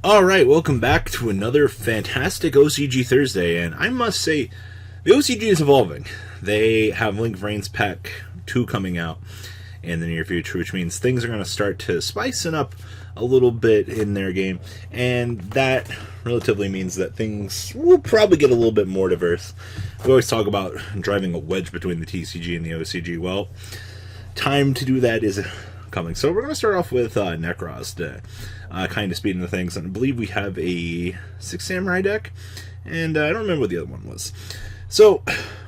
Alright, welcome back to another fantastic OCG Thursday, and I must say, the OCG is evolving. They have Link of Rains Pack 2 coming out in the near future, which means things are going to start to spicing up a little bit in their game, and that relatively means that things will probably get a little bit more diverse. We always talk about driving a wedge between the TCG and the OCG. Well, time to do that is coming. So we're going to start off with Nekroz to kind of speed into things, and I believe we have a 6 Samurai deck, and I don't remember what the other one was. So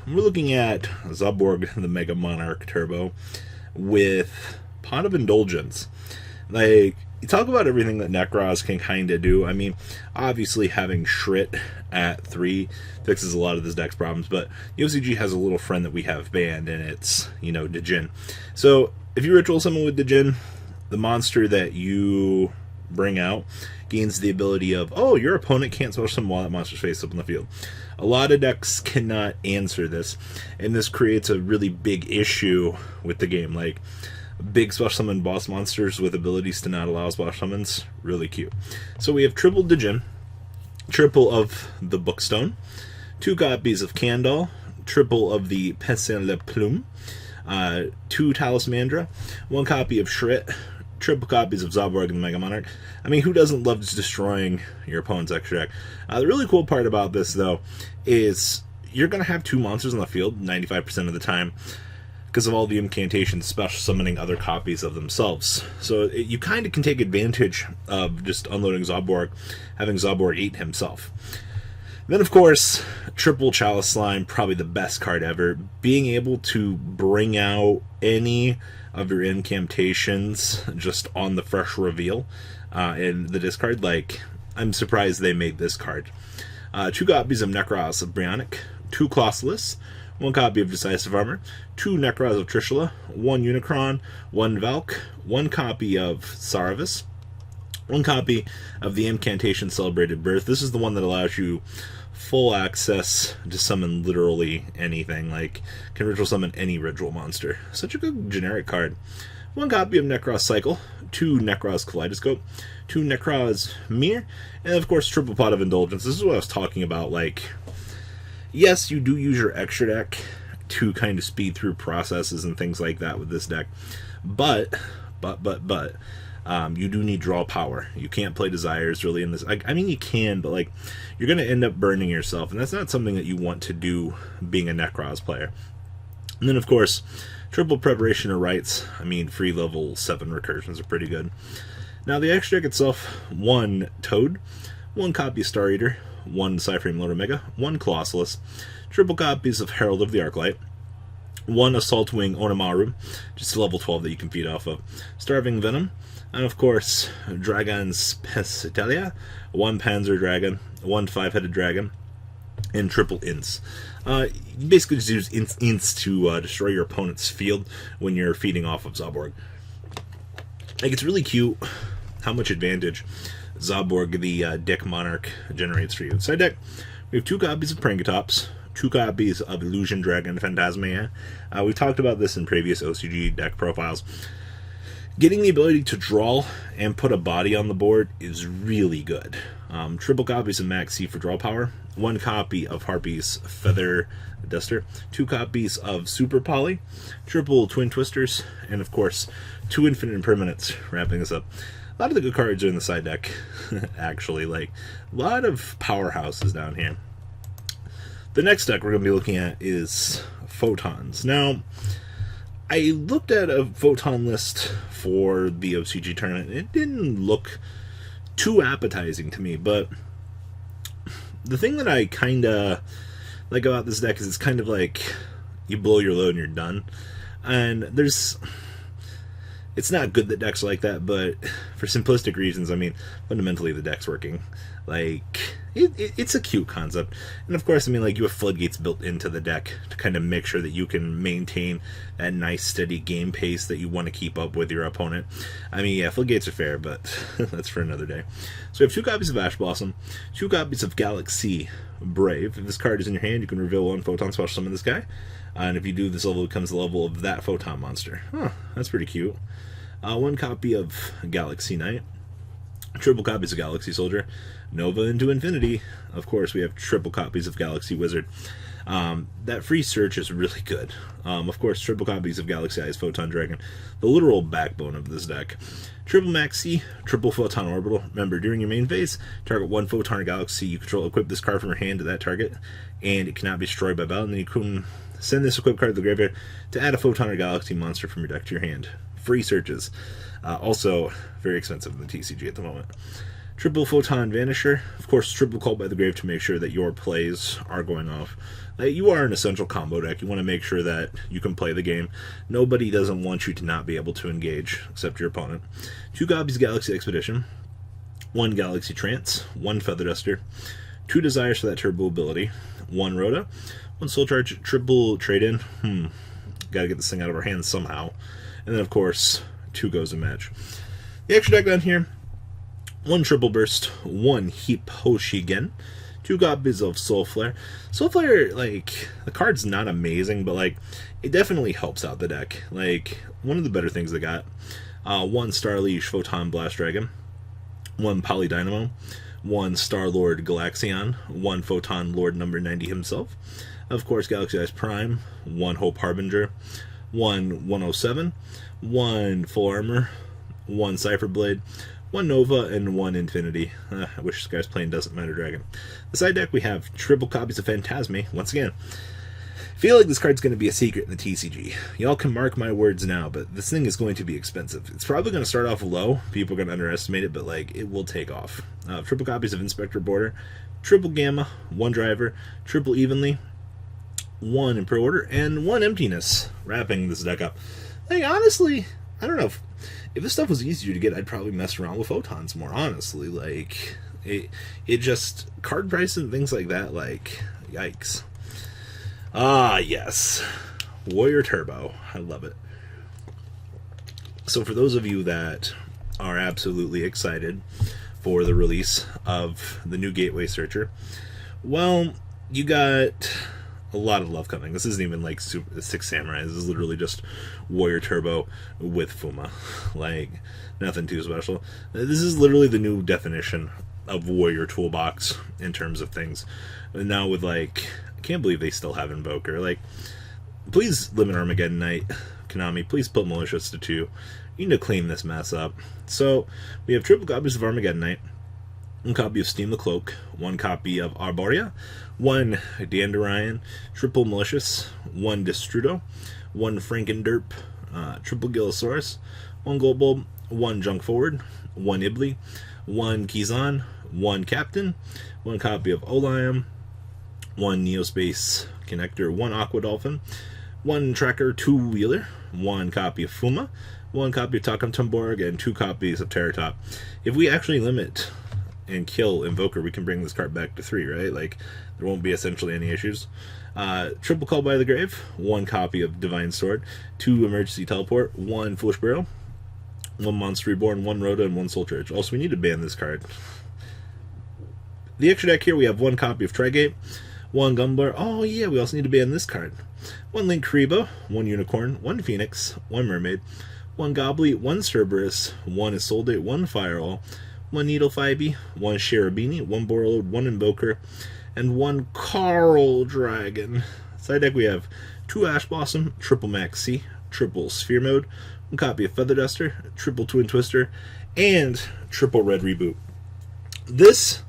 we're looking at Zoborg, the Mega Monarch Turbo, with Pot of Indulgence. Like, you talk about everything that Nekrozz can kind of do. I mean, obviously having Shrit at 3 fixes a lot of this deck's problems, but the OCG has a little friend that we have banned, and it's, Djinn. So if you ritual summon with Djinn, the monster that you bring out gains the ability of, oh, your opponent can't special summon while that monster's face up in the field. A lot of decks cannot answer this, and this creates a really big issue with the game. Like, big special summon boss monsters with abilities to not allow special summons, really cute. So we have triple Djinn, triple of the Bookstone, 2 copies of Candle, triple of the Pessin Le Plume, 2 Talismandra, 1 copy of Shrit, triple copies of Zoborg and the Mega Monarch. I mean, who doesn't love just destroying your opponent's extra deck? The really cool part about this, though, is you're going to have 2 monsters on the field 95% of the time because of all the incantations special summoning other copies of themselves. So you kind of can take advantage of just unloading Zoborg, having Zoborg eat himself. Then, of course, triple Chalice Slime, probably the best card ever. Being able to bring out any of your incantations just on the fresh reveal in the discard. Like, I'm surprised they made this card. 2 copies of Nekroz of Brionic, 2 Colossalus, 1 copy of Decisive Armor, 2 Nekrozz of Trishula, 1 Unicron, 1 Valk, 1 copy of Saravis, 1 copy of the Incantation Celebrated Birth. This is the one that allows you full access to summon literally anything, like can ritual summon any ritual monster. Such a good generic card. 1 copy of Nekrozz Cycle, 2 Nekrozz Kaleidoscope, 2 Nekrozz Mirror, and of course triple Pot of Indulgence. This is what I was talking about. Like, yes, you do use your extra deck to kind of speed through processes and things like that with this deck, but you do need draw power. You can't play Desires really in this. I mean, you can, but like, you're going to end up burning yourself, and that's not something that you want to do being a Nekrozz player. And then, of course, triple Preparation of Rites. I mean, free level 7 recursions are pretty good. Now, the extra deck itself, 1 Toad, 1 copy of Star Eater, 1 Cyframe Lord Omega, 1 Colossalus, triple copies of Herald of the Arclight, 1 Assault Wing Onimaru, just a level 12 that you can feed off of, Starving Venom, and of course, Dragon's Pesitelia, 1 Panzer Dragon, 1 5-headed dragon, and triple Ints. You basically just use Ints to destroy your opponent's field when you're feeding off of Zoborg. Like, it's really cute how much advantage Zoborg, the Deck Monarch, generates for you. Side deck, we have 2 copies of Prankatops, 2 copies of Illusion Dragon Phantasmea. We've talked about this in previous OCG deck profiles. Getting the ability to draw and put a body on the board is really good. Triple copies of Maxi for draw power, 1 copy of Harpy's Feather Duster, 2 copies of Super Poly, triple Twin Twisters, and of course 2 Infinite Impermanents wrapping this up. A lot of the good cards are in the side deck, actually. Like, a lot of powerhouses down here. The next deck we're going to be looking at is Photons. Now, I looked at a Photon list for the OCG tournament. It didn't look too appetizing to me, but the thing that I kind of like about this deck is it's kind of like you blow your load and you're done. And it's not good that decks are like that, but for simplistic reasons, I mean, fundamentally the deck's working. Like, it's a cute concept. And of course, I mean, like, you have floodgates built into the deck to kind of make sure that you can maintain that nice, steady game pace that you want to keep up with your opponent. I mean, yeah, floodgates are fair, but that's for another day. So we have 2 copies of Ash Blossom, 2 copies of Galaxy Brave. If this card is in your hand, you can reveal 1 Photon special summon this guy. And if you do, this level becomes the level of that Photon monster. Huh, that's pretty cute. 1 copy of Galaxy Knight, Triple copies of Galaxy Soldier, Nova into Infinity. Of course, we have triple copies of Galaxy Wizard. That free search is really good. Of course, triple copies of Galaxy Eyes Photon Dragon, the literal backbone of this deck. Triple Maxi, triple Photon Orbital. Remember, during your main phase, target one Photon Galaxy you control, equip this card from your hand to that target, and it cannot be destroyed by battle, and then you can send this equipped card to the graveyard to add a Photon or Galaxy monster from your deck to your hand. Free searches. Also, very expensive in the TCG at the moment. Triple Photon Vanisher. Of course, triple Called by the Grave to make sure that your plays are going off. You are an essential combo deck. You want to make sure that you can play the game. Nobody doesn't want you to not be able to engage, except your opponent. 2 copies of Galaxy Expedition. 1 Galaxy Trance. 1 Feather Duster. 2 Desires for that turbo ability. 1 Rhoda. 1 Soul Charge. Triple Trade-In. Gotta get this thing out of our hands somehow. And then, of course, 2 Goes in Match. The extra deck down here. 1 Triple Burst. 1 Heap Hoshigen. 2 copies of Soul Flare. Soul Flare, like, the card's not amazing, but, like, it definitely helps out the deck. Like, one of the better things they got. 1 Starleash Photon Blast Dragon. 1 Polydynamo. 1 Star-Lord Galaxion. 1 Photon Lord number 90 himself. Of course, Galaxy Eyes Prime. 1 Hope Harbinger. 1 107. 1 Full Armor. 1 Cipher Blade. 1 Nova, and 1 Infinity. I wish this guy's playing Doesn't Matter Dragon. The side deck, we have triple copies of Phantasme. Once again, I feel like this card's going to be a secret in the TCG. Y'all can mark my words now, but this thing is going to be expensive. It's probably going to start off low. People are going to underestimate it, but like it will take off. Triple copies of Inspector Border. Triple Gamma. 1 Driver. Triple Evenly. 1 Imperial Order. And 1 Emptiness. Wrapping this deck up. Like, honestly, I don't know if this stuff was easier to get, I'd probably mess around with photons more, honestly. Like, it just, card price and things like that, like, yikes. Ah, yes. Warrior Turbo. I love it. So for those of you that are absolutely excited for the release of the new Gateway Searcher, well, you got a lot of love coming. This isn't even like 6 Samurai. This is literally just Warrior Turbo with Fuma. Like, nothing too special. This is literally the new definition of Warrior Toolbox in terms of things. And now with, like, I can't believe they still have Invoker. Like, please limit Armageddon Knight. Konami, please put Malicious to 2. You need to clean this mess up. So, we have triple copies of Armageddon Knight. 1 copy of Steam the Cloak, 1 copy of Arborea, 1 Dandelion, triple Malicious, 1 Destrudo, 1 Frankenderp, triple Gillosaurus, 1 Goldbulb, 1 Junk Forward, 1 Ibly, 1 Kizan, 1 Captain, 1 copy of Oliam, 1 Neospace Connector, 1 Aqua Dolphin, 1 Tracker 2 Wheeler, 1 copy of Fuma, 1 copy of Takam Tumborg, and 2 copies of Terratop. If we actually limit and kill Invoker, we can bring this card back to 3, right? Like, there won't be essentially any issues. Triple Call by the Grave, 1 copy of Divine Sword, 2 Emergency Teleport, 1 Foolish Burial, 1 Monster Reborn, 1 Rhoda, and 1 Soul Charge. Also, we need to ban this card. The extra deck here, we have 1 copy of Trigate, 1 Gumbler. Oh, yeah, we also need to ban this card. 1 Link Karibo, 1 Unicorn, 1 Phoenix, 1 Mermaid, 1 Gobbly, 1 Cerberus, 1 Isolde, 1 Fireall, 1 Needle Phoebe, 1 Cherubini, 1 Borreload, 1 Invoker, and 1 Carl Dragon. Side deck, we have 2 Ash Blossom, triple Max C, triple Sphere Mode, 1 copy of Feather Duster, triple Twin Twister, and triple Red Reboot. This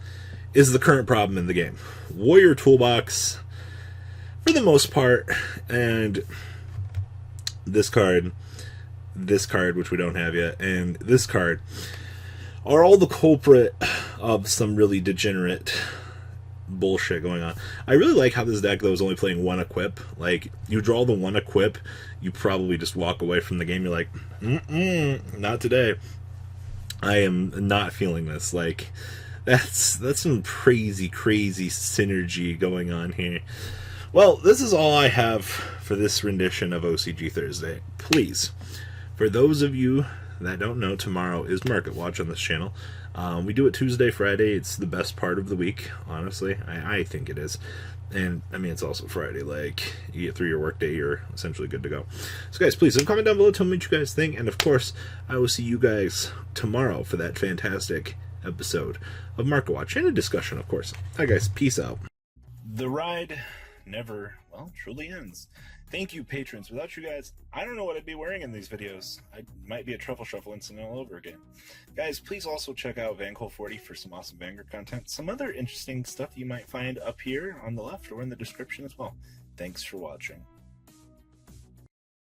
is the current problem in the game. Warrior Toolbox, for the most part, and this card, which we don't have yet, and this card, are all the culprit of some really degenerate bullshit going on. I really like how this deck, though, is only playing 1 equip. Like, you draw the 1 equip, you probably just walk away from the game. You're like, not today. I am not feeling this. Like, that's some crazy synergy going on here. Well, this is all I have for this rendition of OCG Thursday. Please, for those of you that don't know, tomorrow is Market Watch on this channel. We do it Tuesday, Friday. It's the best part of the week, honestly. I think it is. And, I mean, it's also Friday. Like, you get through your workday, you're essentially good to go. So, guys, please comment down below. Tell me what you guys think. And, of course, I will see you guys tomorrow for that fantastic episode of Market Watch, and a discussion, of course. Alright guys, peace out. The ride never, well, truly ends. Thank you, patrons. Without you guys, I don't know what I'd be wearing in these videos. I might be a truffle shuffle incident all over again. Guys, please also check out Vanquil40 for some awesome Vanguard content. Some other interesting stuff you might find up here on the left or in the description as well. Thanks for watching.